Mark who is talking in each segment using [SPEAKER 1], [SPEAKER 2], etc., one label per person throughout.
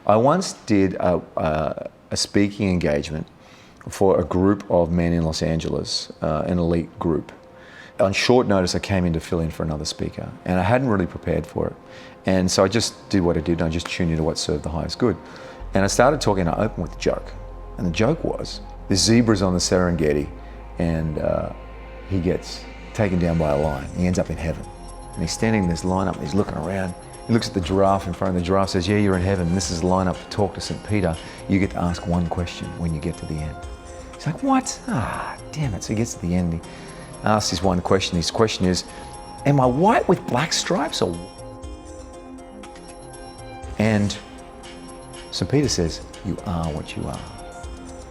[SPEAKER 1] I once did a speaking engagement for a group of men in Los Angeles, an elite group. On short notice, I came in to fill in for another speaker, and I hadn't really prepared for it. And so I just did what I did, and I just tuned into what served the highest good. And I started talking, and I opened with a joke. And the joke was, the zebra's on the Serengeti, and he gets taken down by a lion. He ends up in heaven. And he's standing in this lineup, and he's looking around. He looks at the giraffe in front of the giraffe, says, yeah, you're in heaven. And this is the lineup to talk to St. Peter. You get to ask one question when you get to the end. He's like, what? Ah, damn it. So he gets to the end, he asks his one question. His question is, am I white with black stripes or? And St. Peter says, you are what you are.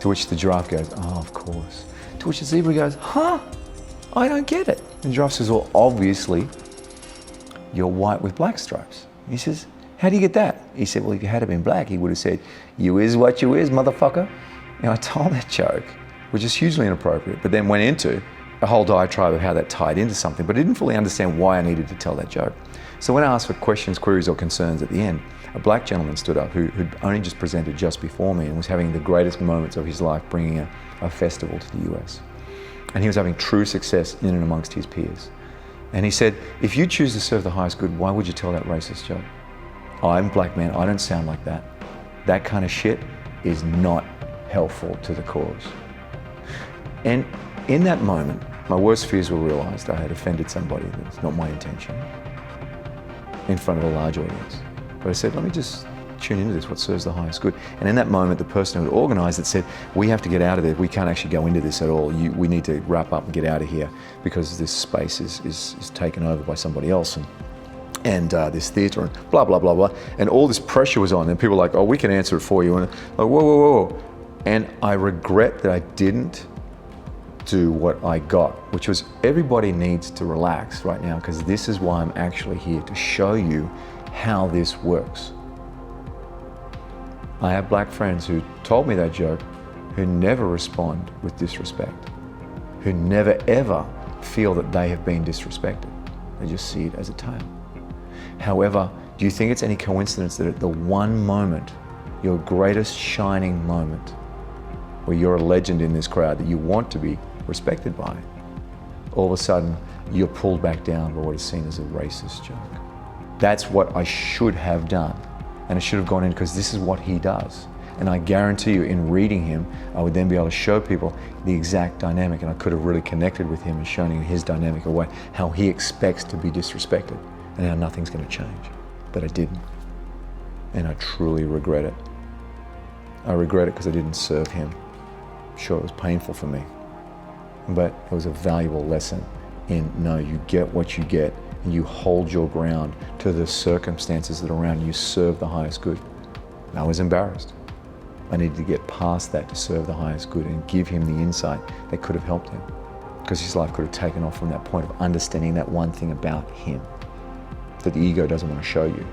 [SPEAKER 1] To which the giraffe goes, oh, of course. To which the zebra goes, huh? I don't get it. And the giraffe says, well, obviously, you're white with black stripes. He says, how do you get that? He said, well, if you had been black, he would have said, you is what you is, motherfucker. And I told that joke, which is hugely inappropriate, but then went into a whole diatribe of how that tied into something, but I didn't fully understand why I needed to tell that joke. So when I asked for questions, queries, or concerns at the end, a black gentleman stood up who'd only just presented just before me and was having the greatest moments of his life bringing a festival to the US. And he was having true success in and amongst his peers. And he said, if you choose to serve the highest good, why would you tell that racist joke? I'm a black man, I don't sound like that. That kind of shit is not helpful to the cause. And in that moment, my worst fears were realized. I had offended somebody. That's not my intention, in front of a large audience. But I said, let me just tune into this, what serves the highest good. And in that moment, the person who had organized it said, we have to get out of there. We can't actually go into this at all. We need to wrap up and get out of here because this space is taken over by somebody else. And this theater and blah, blah, blah, blah. And all this pressure was on. And people were like, oh, we can answer it for you. And like, whoa, whoa, whoa. And I regret that I didn't do what I got, which was everybody needs to relax right now because this is why I'm actually here, to show you how this works. I have black friends who told me that joke who never respond with disrespect, who never ever feel that they have been disrespected. They just see it as a tale. However, do you think it's any coincidence that at the one moment, your greatest shining moment, where you're a legend in this crowd that you want to be respected by, all of a sudden you're pulled back down by what is seen as a racist joke? That's what I should have done. And I should have gone in because this is what he does. And I guarantee you, in reading him, I would then be able to show people the exact dynamic, and I could have really connected with him and shown him his dynamic of how he expects to be disrespected and how nothing's going to change. But I didn't. And I truly regret it. I regret it because I didn't serve him. Sure, it was painful for me, but it was a valuable lesson in, no, you get what you get and you hold your ground to the circumstances that are around you. You serve the highest good. And I was embarrassed. I needed to get past that to serve the highest good and give him the insight that could have helped him, because his life could have taken off from that point of understanding that one thing about him that the ego doesn't want to show you,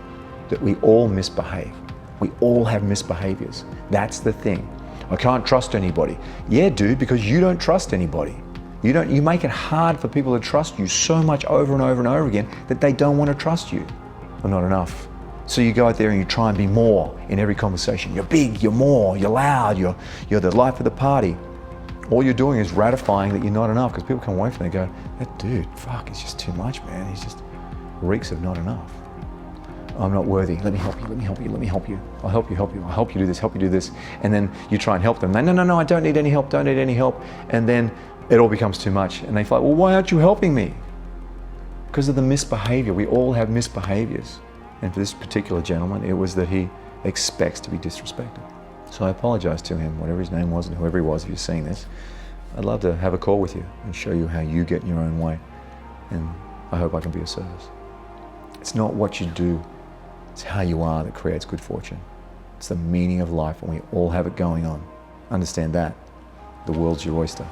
[SPEAKER 1] that we all misbehave. We all have misbehaviors. That's the thing. I can't trust anybody. Yeah, dude, because you don't trust anybody. You make it hard for people to trust you so much over and over and over again that they don't want to trust you. Or not enough. So you go out there and you try and be more in every conversation. You're big, you're more, you're loud, you're the life of the party. All you're doing is ratifying that you're not enough, because people come away from it and go, that dude, fuck, it's just too much, man. He's just reeks of not enough. I'm not worthy. Let me help you, let me help you, let me help you. I'll help you, I'll help you do this, help you do this. And then you try and help them. They, no, I don't need any help, don't need any help. And then it all becomes too much. And they feel like, well, why aren't you helping me? Because of the misbehavior. We all have misbehaviors. And for this particular gentleman, it was that he expects to be disrespected. So I apologize to him, whatever his name was and whoever he was, if you're seeing this. I'd love to have a call with you and show you how you get in your own way. And I hope I can be of service. It's not what you do, it's how you are that creates good fortune. It's the meaning of life, and we all have it going on. Understand that. The world's your oyster.